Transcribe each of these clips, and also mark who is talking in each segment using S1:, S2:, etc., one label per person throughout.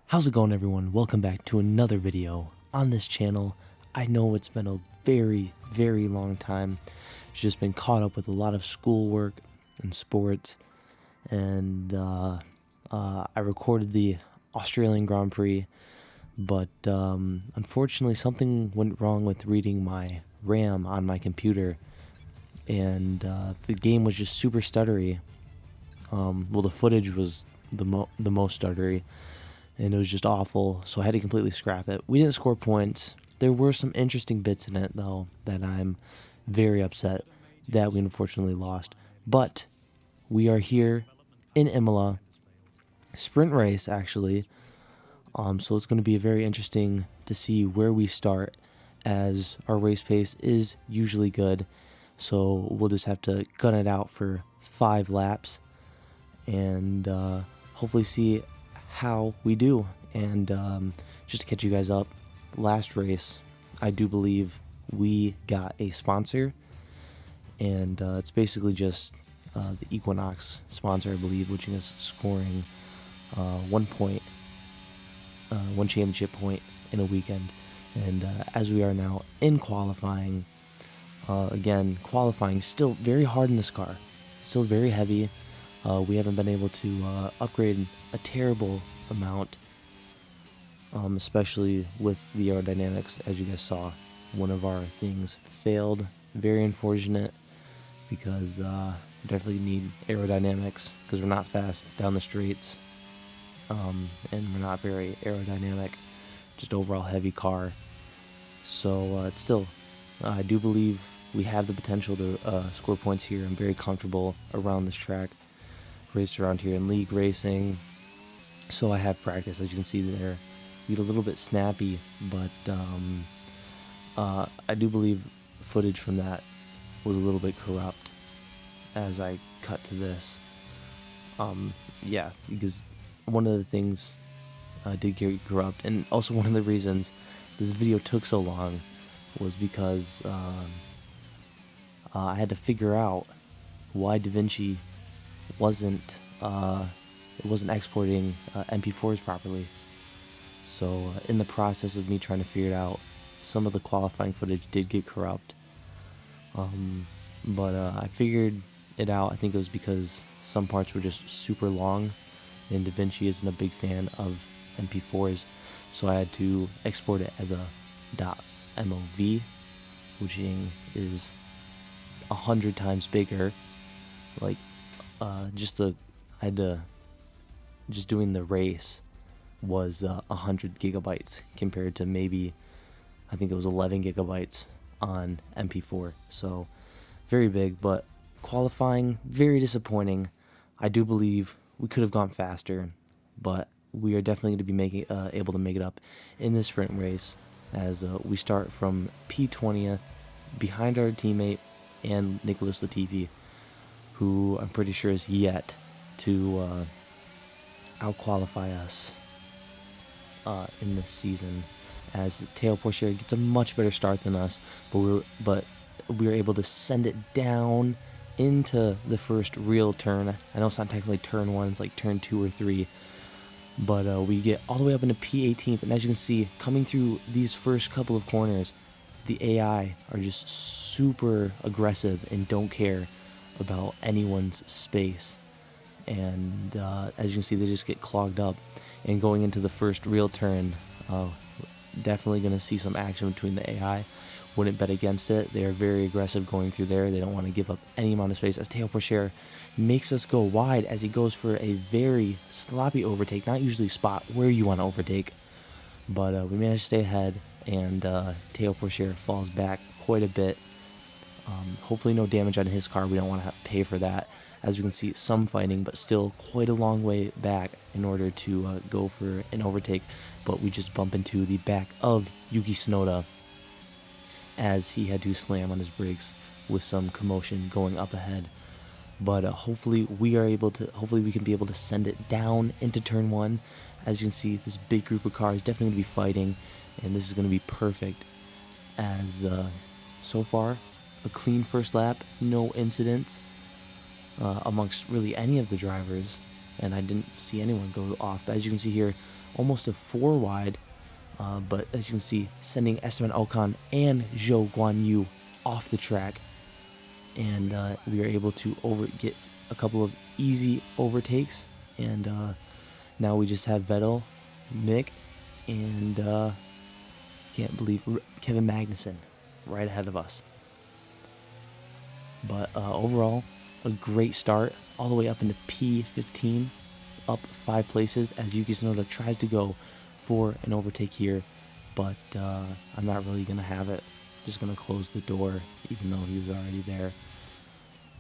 S1: How's it going, everyone? Welcome back to another video on this channel. I know it's been a very long time. It's just been caught up with a lot of schoolwork and sports, and I recorded the Australian Grand Prix, but unfortunately something went wrong with reading my RAM on my computer, and the game was just super stuttery. Well, the footage was the most stuttery, and it was just awful, so I had to completely scrap it. We didn't score points. There were some interesting bits in it, though, that I'm very upset that we unfortunately lost. But we are here in Imola, sprint race, actually. So it's going to be very interesting to see where we start, as our race pace is usually good. So we'll just have to gun it out for 5 laps and hopefully see how we do. And just to catch you guys up, last race I do believe we got a sponsor, and it's basically just the Equinox sponsor, I believe, which is scoring 1 point, 1 championship point in a weekend. And as we are now in qualifying, again, qualifying still very hard in this car, still very heavy. We haven't been able to upgrade a terrible amount, especially with the aerodynamics. As you guys saw, one of our things failed. Very unfortunate, because we definitely need aerodynamics, because we're not fast down the straights, and we're not very aerodynamic, just overall heavy car. So it's still, I do believe we have the potential to score points here. I'm very comfortable around this track. Raced around here in league racing, so I have practice. As you can see there, we get a little bit snappy, but I do believe footage from that was a little bit corrupt as I cut to this. Yeah, because one of the things did get corrupt, and also one of the reasons this video took so long was because I had to figure out why DaVinci wasn't exporting MP4s properly. So in the process of me trying to figure it out, some of the qualifying footage did get corrupt, but I figured it out. I think it was because some parts were just super long, and DaVinci isn't a big fan of MP4s, so I had to export it as a .mov, which is 100 times bigger. Like, just doing the race was 100 gigabytes compared to maybe, I think it was 11 gigabytes on MP4. So very big, but qualifying, very disappointing. I do believe we could have gone faster, but we are definitely going to be able to make it up in this sprint race, as we start from P20th behind our teammate and Nicholas Latifi, who I'm pretty sure is yet to out-qualify us in this season, as Teo Porcher gets a much better start than us, but we were able to send it down into the first real turn. I know it's not technically turn 1, it's like turn 2 or 3, but we get all the way up into P18th, and as you can see, coming through these first couple of corners, the AI are just super aggressive and don't care about anyone's space, and as you can see, they just get clogged up. And going into the first real turn, definitely going to see some action between the AI. Wouldn't bet against it. They are very aggressive going through there. They don't want to give up any amount of space, as Teo Porcher makes us go wide as he goes for a very sloppy overtake. Not usually spot where you want to overtake, but we managed to stay ahead, and Teo Porcher falls back quite a bit. Hopefully no damage on his car. We don't want to have to pay for that. As you can see, some fighting, but still quite a long way back in order to go for an overtake. But we just bump into the back of Yuki Tsunoda, as he had to slam on his brakes with some commotion going up ahead. But hopefully we can be able to send it down into turn 1. As you can see, this big group of cars definitely going to be fighting, and this is going to be perfect, as so far a clean first lap, no incidents amongst really any of the drivers, and I didn't see anyone go off. But as you can see here, almost a 4 wide. But as you can see, sending Esteban Ocon and Zhou Guanyu off the track. And we are able to get a couple of easy overtakes. And now we just have Vettel, Mick, and can't believe Kevin Magnussen right ahead of us. But overall, a great start all the way up into P15, up 5 places as Yuki Tsunoda tries to go for an overtake here, but I'm not really going to have it. Just going to close the door, even though he was already there.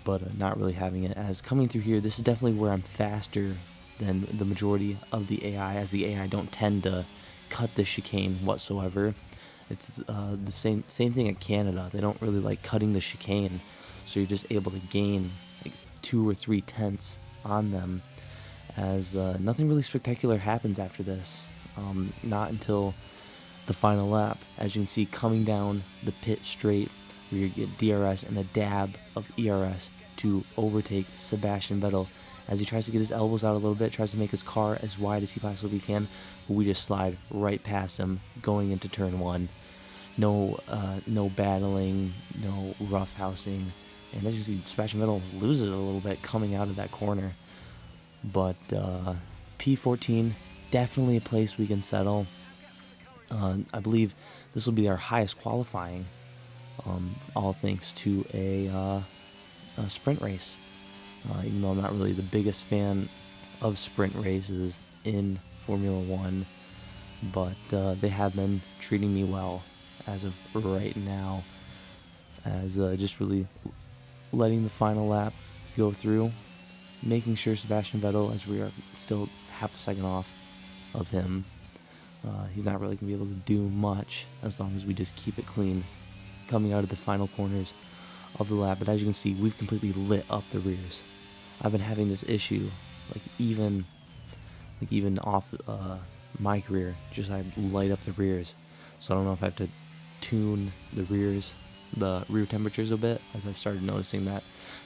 S1: But not really having it, as coming through here, this is definitely where I'm faster than the majority of the AI, as the AI don't tend to cut the chicane whatsoever. It's the same thing at Canada. They don't really like cutting the chicane, so you're just able to gain like 2 or 3 tenths on them, as nothing really spectacular happens after this. Not until the final lap. As you can see, coming down the pit straight, where you get DRS and a dab of ERS to overtake Sebastian Vettel as he tries to get his elbows out a little bit, tries to make his car as wide as he possibly can, but we just slide right past him going into turn 1. No battling, no roughhousing, and as you see, Sebastian Vettel loses it a little bit coming out of that corner. But P14, definitely a place we can settle. I believe this will be our highest qualifying, all thanks to a sprint race. Even though I'm not really the biggest fan of sprint races in Formula 1, but they have been treating me well as of right now, as just really letting the final lap go through, making sure Sebastian Vettel, as we are still half a second off of him, he's not really going to be able to do much as long as we just keep it clean coming out of the final corners of the lap. But as you can see, we've completely lit up the rears. I've been having this issue, even off my career, just I light up the rears. So I don't know if I have to tune the rear temperatures a bit, as I've started noticing that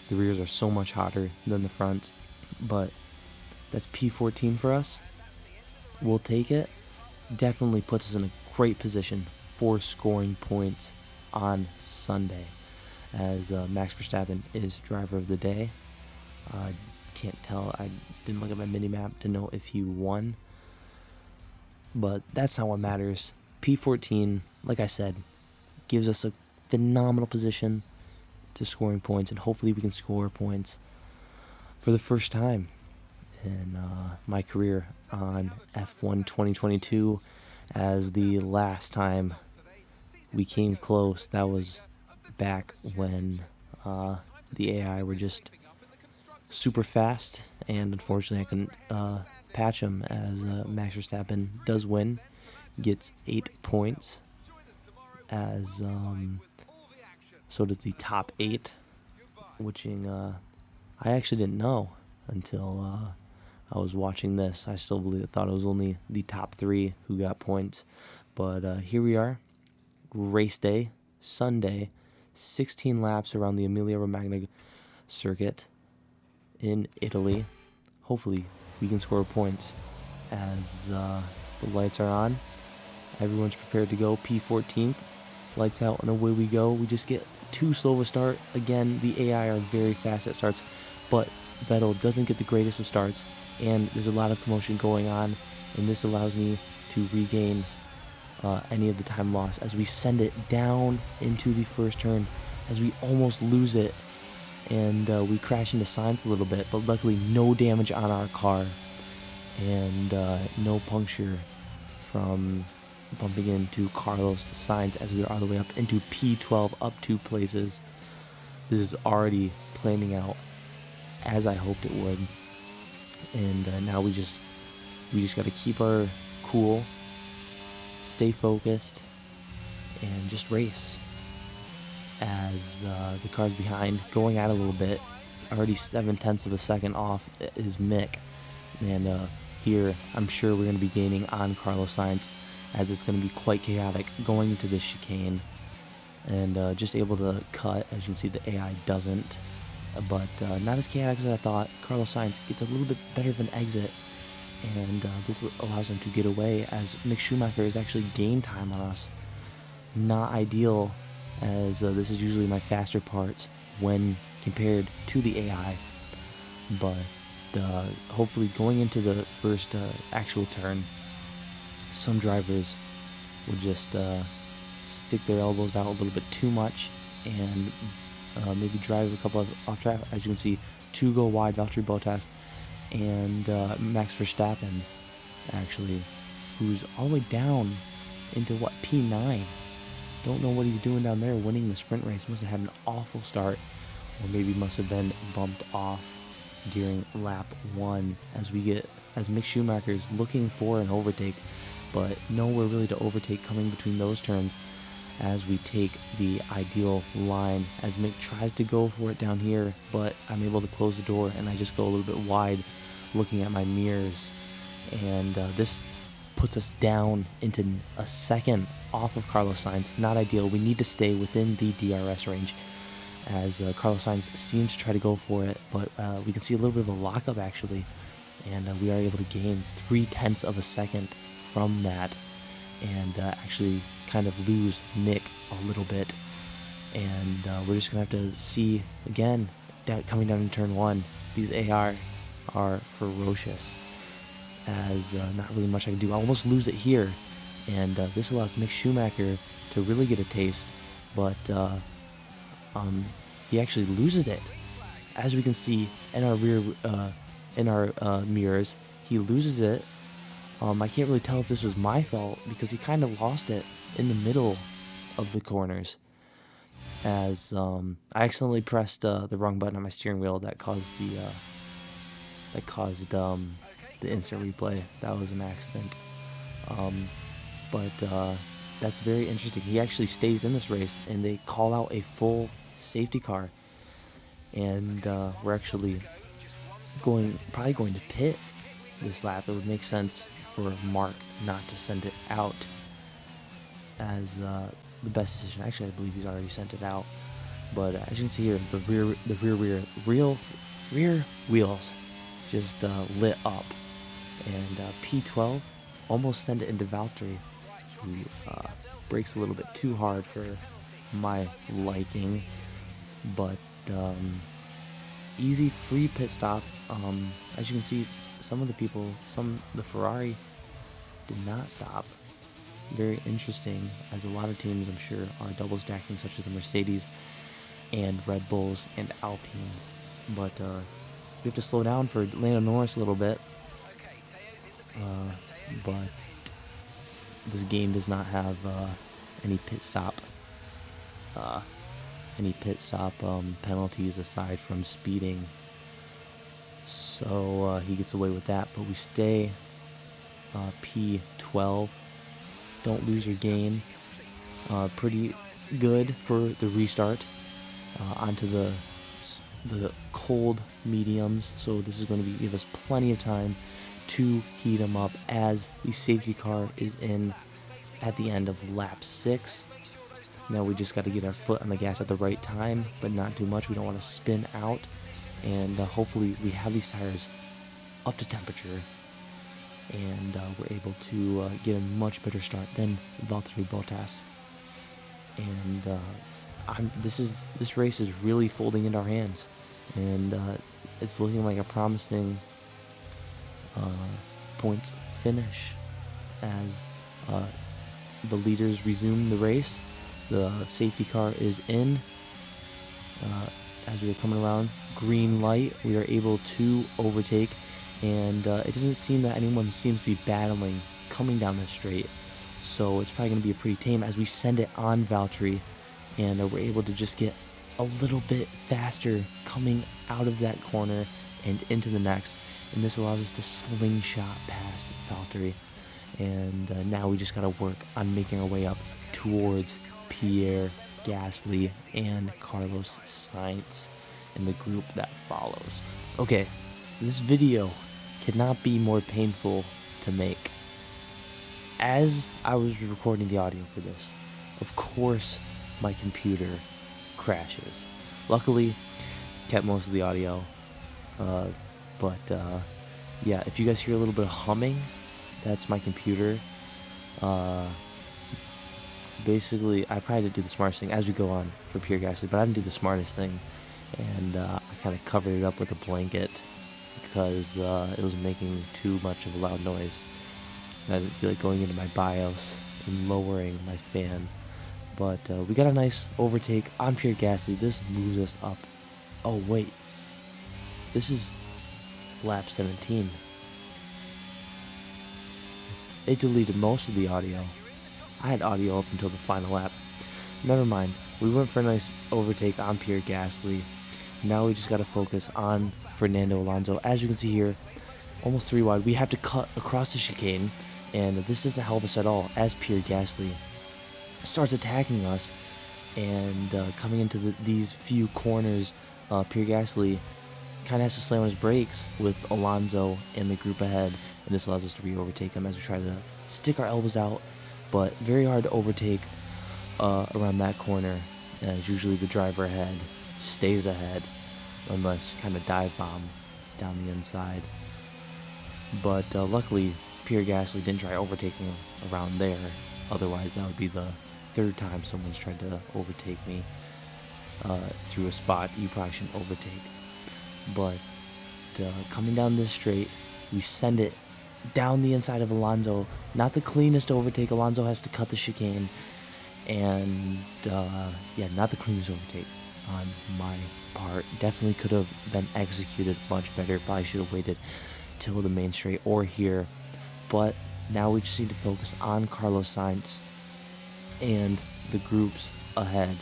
S1: the rears are so much hotter than the front. But that's P14 for us. We'll take it. Definitely puts us in a great position for scoring points on Sunday, as Max Verstappen is driver of the day. Can't tell. I didn't look at my mini-map to know if he won, but that's not what matters. P14, like I said, gives us a phenomenal position to scoring points, and hopefully we can score points for the first time in my career on F1 2022, as the last time we came close, that was back when the AI were just super fast, and unfortunately I couldn't patch him, as Max Verstappen does win, gets 8 points, as so does the top 8, which I actually didn't know until I was watching this. I still thought it was only the top 3 who got points, but here we are, race day, Sunday, 16 laps around the Emilia-Romagna circuit in Italy. Hopefully we can score points, as the lights are on. Everyone's prepared to go. P14, lights out, and away we go. We just get too slow of a start. Again, the AI are very fast at starts, but Vettel doesn't get the greatest of starts, and there's a lot of commotion going on, and this allows me to regain any of the time lost as we send it down into the first turn, as we almost lose it, and we crash into Sainz a little bit, but luckily no damage on our car, and no puncture from bumping into Carlos Sainz, as we are all the way up into P12, up 2 places. This is already planning out as I hoped it would, and now we just got to keep our cool, stay focused, and just race, as the cars behind going out a little bit. Already 7/10 of a second off is Mick, and here I'm sure we're going to be gaining on Carlos Sainz, as it's going to be quite chaotic going into this chicane, and just able to cut. As you can see, the AI doesn't, but not as chaotic as I thought. Carlos Sainz gets a little bit better of an exit, and this allows him to get away as Mick Schumacher has actually gained time on us. Not ideal, as this is usually my faster parts when compared to the AI, but hopefully going into the first actual turn, some drivers will just stick their elbows out a little bit too much and maybe drive a couple of off track. As you can see, 2 go wide, Valtteri Bottas and Max Verstappen, actually, who's all the way down into what, P9. Don't know what he's doing down there winning the sprint race. Must have had an awful start, or maybe must have been bumped off during lap 1 as Mick Schumacher is looking for an overtake, but nowhere really to overtake coming between those turns as we take the ideal line as Mick tries to go for it down here, but I'm able to close the door and I just go a little bit wide looking at my mirrors, and this puts us down into a second off of Carlos Sainz. Not ideal. We need to stay within the DRS range as Carlos Sainz seems to try to go for it, but we can see a little bit of a lockup actually, and we are able to gain 0.3 of a second from that, and actually kind of lose Mick a little bit, and we're just gonna have to see again coming down in turn 1. These AI are ferocious, as not really much I can do. I almost lose it here, and this allows Mick Schumacher to really get a taste, but he actually loses it. As we can see in our mirrors, he loses it. I can't really tell if this was my fault because he kind of lost it in the middle of the corners, as I accidentally pressed the wrong button on my steering wheel that caused the instant replay. That was an accident. But that's very interesting. He actually stays in this race, and they call out a full safety car, and we're actually probably going to pit this lap. It would make sense for Mark not to send it out as the best decision. Actually, I believe he's already sent it out. But as you can see here, the rear wheels just lit up, and P12 almost sent it into Valtteri, who brakes a little bit too hard for my liking, but easy free pit stop. As you can see, the Ferrari did not stop. Very interesting, as a lot of teams, I'm sure, are double stacking, such as the Mercedes and Red Bulls and Alpines. But we have to slow down for Lando Norris a little bit. But this game does not have any pit stop penalties aside from speeding, so he gets away with that. But we stay P12. Don't lose your gain. Pretty good for the restart onto the cold mediums, so this is going to give us plenty of time to heat them up as the safety car is in at the end of lap 6. Now we just got to get our foot on the gas at the right time, but not too much. We don't want to spin out, and hopefully we have these tires up to temperature, and we're able to get a much better start than Valtteri Bottas. And this race is really folding into our hands, and it's looking like a promising points finish as the leaders resume the race. The safety car is in. As we are coming around, green light, we are able to overtake, and it doesn't seem that anyone seems to be battling coming down the straight, so it's probably going to be a pretty tame as we send it on Valtteri, and we're able to just get a little bit faster coming out of that corner and into the next, and this allows us to slingshot past Valtteri, and now we just got to work on making our way up towards Pierre Gasly and Carlos Sainz in the group that follows. Okay, this video cannot be more painful to make. As I was recording the audio for this, of course my computer crashes. Luckily, kept most of the audio, but yeah, if you guys hear a little bit of humming, that's my computer. Basically, I probably did do the smartest thing as we go on for Pure Gasly, but I didn't do the smartest thing, and I kind of covered it up with a blanket because it was making too much of a loud noise. And I didn't feel like going into my BIOS and lowering my fan. But we got a nice overtake on Pure Gasly. This moves us up. Oh, wait. This is lap 17. It deleted most of the audio. I had audio up until the final lap. Never mind. We went for a nice overtake on Pierre Gasly. Now we just got to focus on Fernando Alonso. As you can see here, almost 3 wide. We have to cut across the chicane, and this doesn't help us at all as Pierre Gasly starts attacking us. And coming into these few corners, Pierre Gasly kind of has to slam on his brakes with Alonso and the group ahead, and this allows us to re-overtake him as we try to stick our elbows out, but very hard to overtake around that corner, as usually the driver ahead stays ahead unless kind of dive bomb down the inside. But luckily Pierre Gasly didn't try overtaking around there, otherwise that would be the 3rd time someone's tried to overtake me through a spot you probably shouldn't overtake. But coming down this straight, we send it down the inside of Alonso. Not the cleanest overtake. Alonso has to cut the chicane, and yeah, not the cleanest overtake on my part. Definitely could have been executed much better. Probably should have waited till the main straight or here. But now we just need to focus on Carlos Sainz and the groups ahead,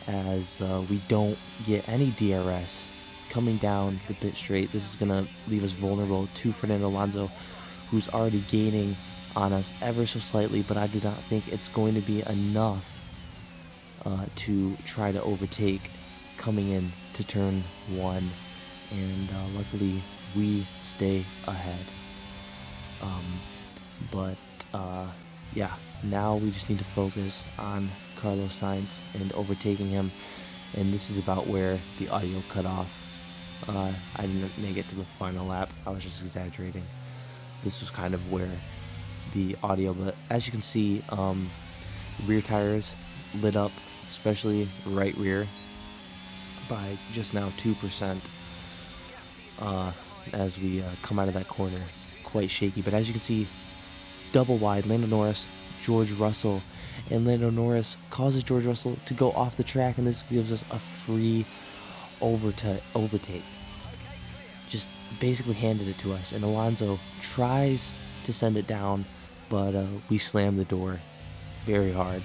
S1: as we don't get any DRS coming down the pit straight. This is going to leave us vulnerable to Fernando Alonso, who's already gaining on us ever so slightly, but I do not think it's going to be enough to try to overtake coming in to turn 1, and luckily we stay ahead. But yeah, now we just need to focus on Carlos Sainz and overtaking him, and this is about where the audio cut off. I didn't make it to the final lap. I was just exaggerating. This was kind of where the audio, but as you can see, rear tires lit up, especially right rear, by just now 2% as we come out of that corner. Quite shaky, but as you can see, double wide, Lando Norris, George Russell, and Lando Norris causes George Russell to go off the track, and this gives us a free overtake. Just basically handed it to us, and Alonso tries to send it down, but we slam the door very hard.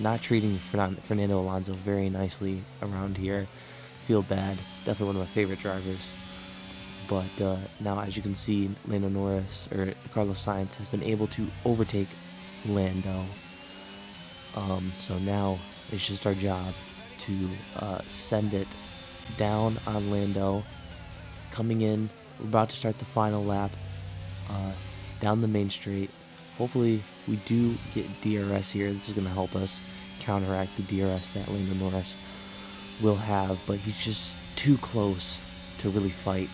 S1: Not treating Fernando Alonso very nicely around here. Feel bad. Definitely one of my favorite drivers. But now, as you can see, Lando Norris, or Carlos Sainz, has been able to overtake Lando. So now it's just our job to send it down on Lando. Coming in, we're about to start the final lap down the main straight. Hopefully we do get DRS here. This is going to help us counteract the DRS that Lando Norris will have, but he's just too close to really fight.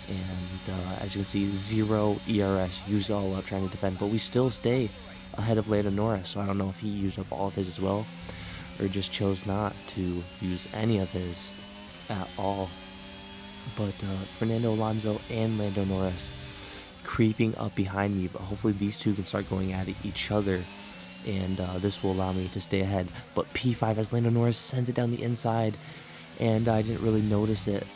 S1: And as you can see, 0 ERS, used it all up trying to defend, but we still stay ahead of Lando Norris, so I don't know if he used up all of his as well, or just chose not to use any of his at all. But Fernando Alonso and Lando Norris creeping up behind me, but hopefully these two can start going at each other, and this will allow me to stay ahead. But P5 as Lando Norris sends it down the inside, and I didn't really notice it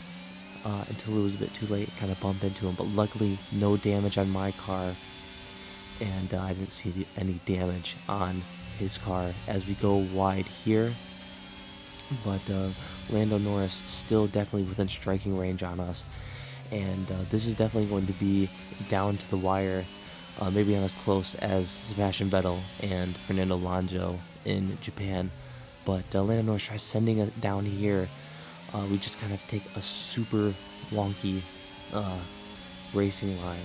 S1: until it was a bit too late, kind of bump into him, but luckily no damage on my car, and I didn't see any damage on his car as we go wide here. But Lando Norris still definitely within striking range on us, and this is definitely going to be down to the wire, maybe not as close as Sebastian Vettel and Fernando Alonso in Japan, but Lando Norris tries sending it down here. We just kind of take a super wonky racing line,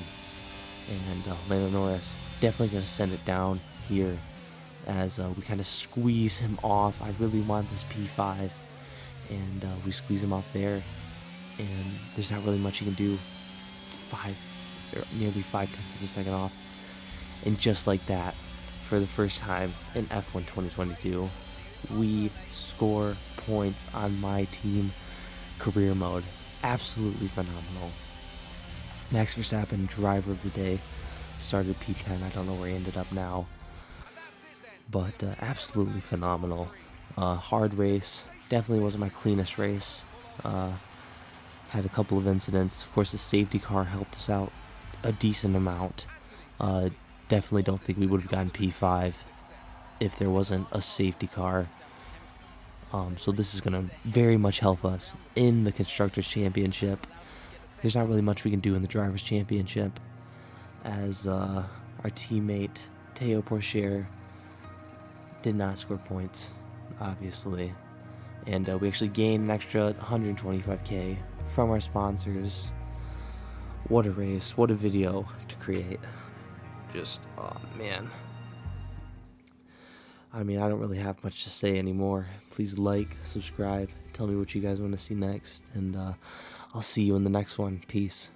S1: and Lando Norris definitely going to send it down here as we kind of squeeze him off. I really want this P5, and we squeeze him off there, and there's not really much you can do. nearly 5/10 of a second off. And just like that, for the first time in F1 2022, we score points on MyTeam career mode. Absolutely phenomenal. Max Verstappen, driver of the day, started P10. I don't know where he ended up now, but absolutely phenomenal. Hard race. Definitely wasn't my cleanest race. Had a couple of incidents. Of course, the safety car helped us out a decent amount. Definitely don't think we would have gotten P5 if there wasn't a safety car. So this is going to very much help us in the Constructors' Championship. There's not really much we can do in the Drivers' Championship, as our teammate Teo Porcher did not score points, obviously. And we actually gained an extra 125k from our sponsors. What a race, what a video to create. Just, oh man. I mean, I don't really have much to say anymore. Please like, subscribe, tell me what you guys want to see next, and I'll see you in the next one. Peace.